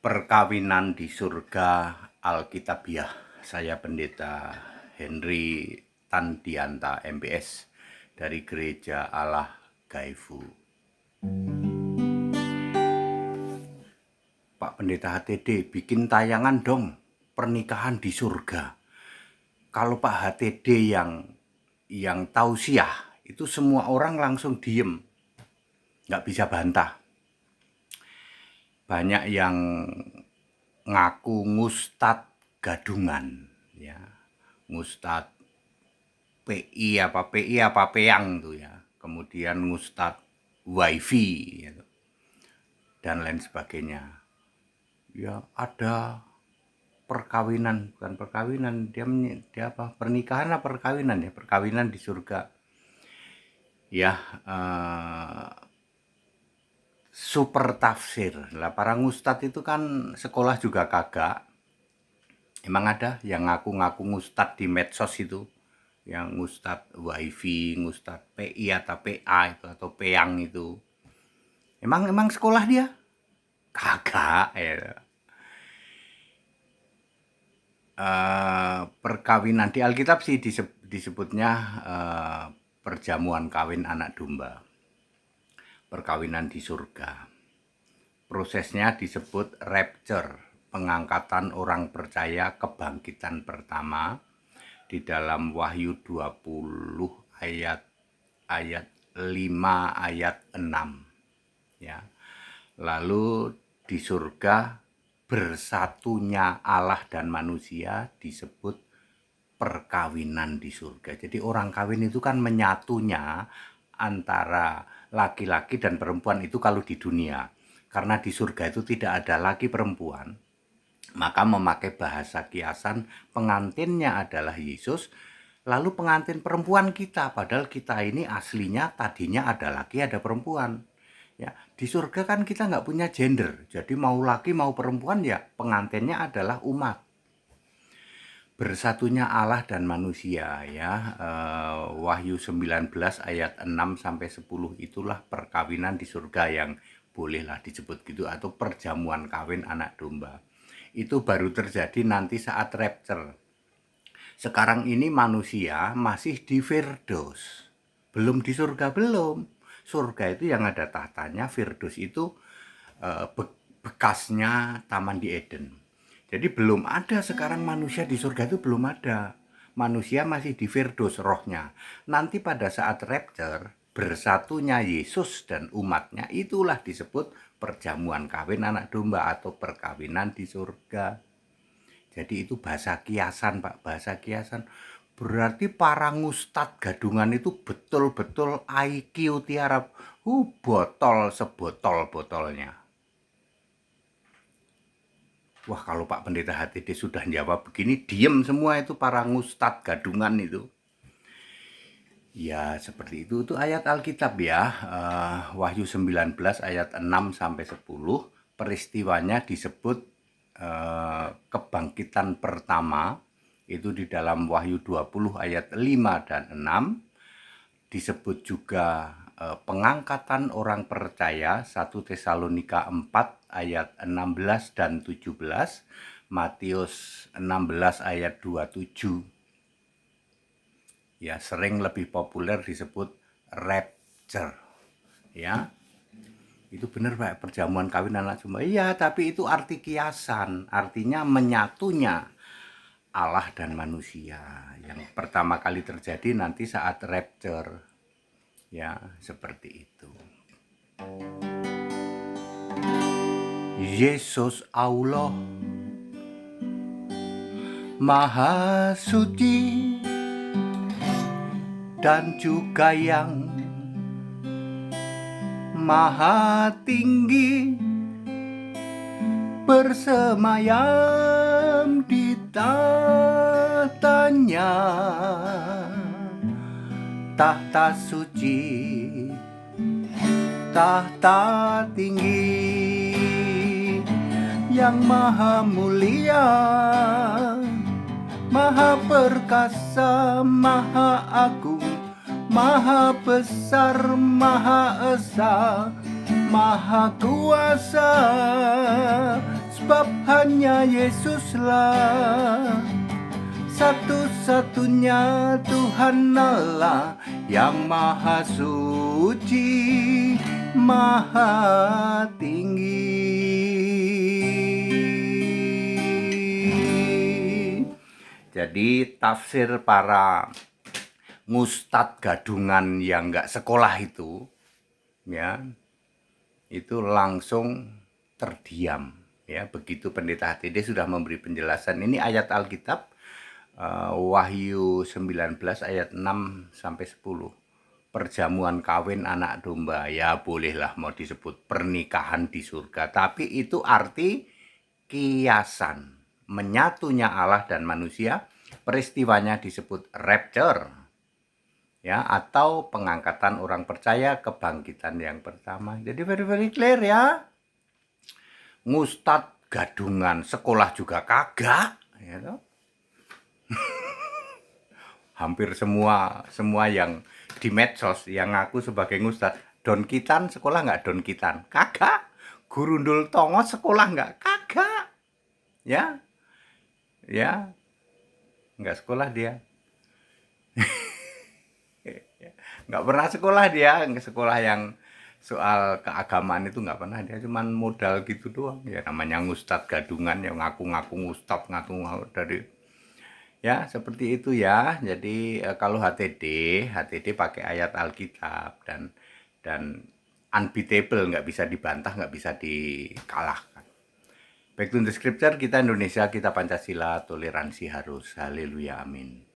Perkawinan di Surga Alkitabiah. Saya Pendeta Henry Tandianta MPS dari Gereja Allah Gaifu. Pak Pendeta HTD, bikin tayangan dong, pernikahan di surga. Kalau Pak HTD yang tausiah, itu semua orang langsung diem, nggak bisa bantah. Banyak yang ngaku ngustad gadungan, ya, ngustad PI apa peyang tuh ya, kemudian ngustad wifi gitu, dan lain sebagainya. Ya ada perkawinan, bukan perkawinan, dia apa, pernikahan apa perkawinan ya, perkawinan di surga ya. Super tafsir lah, para ngustad itu kan sekolah juga kagak. Emang ada yang ngaku-ngaku ngustad di medsos itu, yang ngustad wifi, ngustad PI atau PA itu atau peyang itu. Emang sekolah dia? Kagak ya. Perkawinan di Alkitab sih disebutnya perjamuan kawin anak domba. Perkawinan di surga. Prosesnya disebut rapture, pengangkatan orang percaya kebangkitan pertama di dalam Wahyu 20 ayat 5 ayat 6 ya. Lalu di surga bersatunya Allah dan manusia disebut perkawinan di surga. Jadi orang kawin itu kan menyatunya antara laki-laki dan perempuan itu kalau di dunia. Karena di surga itu tidak ada laki perempuan, maka memakai bahasa kiasan pengantinnya adalah Yesus, lalu pengantin perempuan kita, padahal kita ini aslinya tadinya ada laki ada perempuan. Ya, di surga kan kita nggak punya gender, jadi mau laki mau perempuan ya pengantinnya adalah umat. Bersatunya Allah dan manusia ya, Wahyu 19 ayat 6 sampai 10 itulah perkawinan di surga yang bolehlah disebut gitu, atau perjamuan kawin anak domba. Itu baru terjadi nanti saat rapture. Sekarang ini manusia masih di Firdaus, belum di surga, belum. Surga itu yang ada tahtanya, Firdaus itu bekasnya Taman di Eden. Jadi belum ada sekarang manusia di surga, itu belum ada. Manusia masih di Firdaus rohnya. Nanti pada saat rapture, bersatunya Yesus dan umatnya, itulah disebut perjamuan kawin anak domba atau perkawinan di surga. Jadi itu bahasa kiasan, Pak, bahasa kiasan. Berarti para ngustad gadungan itu betul-betul IQ tiarap, botol sebotol-botolnya. Wah, kalau Pak Pendeta HTD sudah jawab begini, diem semua itu para ngustad gadungan itu. Ya, seperti itu. Itu ayat Alkitab ya. Wahyu 19 ayat 6 sampai 10. Peristiwanya disebut kebangkitan pertama. Itu di dalam Wahyu 20 ayat 5 dan 6. Disebut juga pengangkatan orang percaya 1 Tesalonika 4 ayat 16 dan 17, Matius 16 ayat 27. Ya, sering lebih populer disebut rapture. Ya. Itu benar Pak, perjamuan kawin anak domba. Iya, tapi itu arti kiasan, artinya menyatunya Allah dan manusia. Yang pertama kali terjadi nanti saat rapture. Ya, seperti itu. Yesus Allah Maha Suci dan juga yang Maha Tinggi bersemayam di tahtanya, tahta suci, tahta tinggi, yang maha mulia, maha perkasa, maha agung, maha besar, maha esa, maha kuasa. Sebab Yesuslah satu-satunya Tuhan Allah yang maha suci, maha tinggi. Jadi tafsir para ngustad gadungan yang nggak sekolah itu, ya, itu langsung terdiam. Ya, begitu Pendeta HTD sudah memberi penjelasan. Ini ayat Alkitab, Wahyu 19 ayat 6 sampai 10. Perjamuan kawin anak domba, ya bolehlah mau disebut pernikahan di surga, tapi itu arti kiasan, menyatunya Allah dan manusia. Peristiwanya disebut rapture, ya, atau pengangkatan orang percaya, kebangkitan yang pertama. Jadi very clear ya. Ngustad gadungan, sekolah juga kagak, ya toh. Hampir semua yang di medsos yang ngaku sebagai ngustad, donkitan sekolah nggak donkitan? Kagak. Gurundul tongo sekolah nggak? Kagak. Ya, ya, nggak sekolah dia. Nggak pernah sekolah dia, sekolah yang soal keagamaan itu nggak pernah dia, cuman modal gitu doang. Ya namanya ngustad gadungan, yang ngaku-ngaku ngustad, ngaku-ngaku dari, ya seperti itu ya. Jadi kalau HTD pakai ayat Alkitab dan unbeatable, nggak bisa dibantah, nggak bisa dikalahkan. Back to the scripture, kita Indonesia, kita Pancasila, toleransi harus. Haleluya, amin.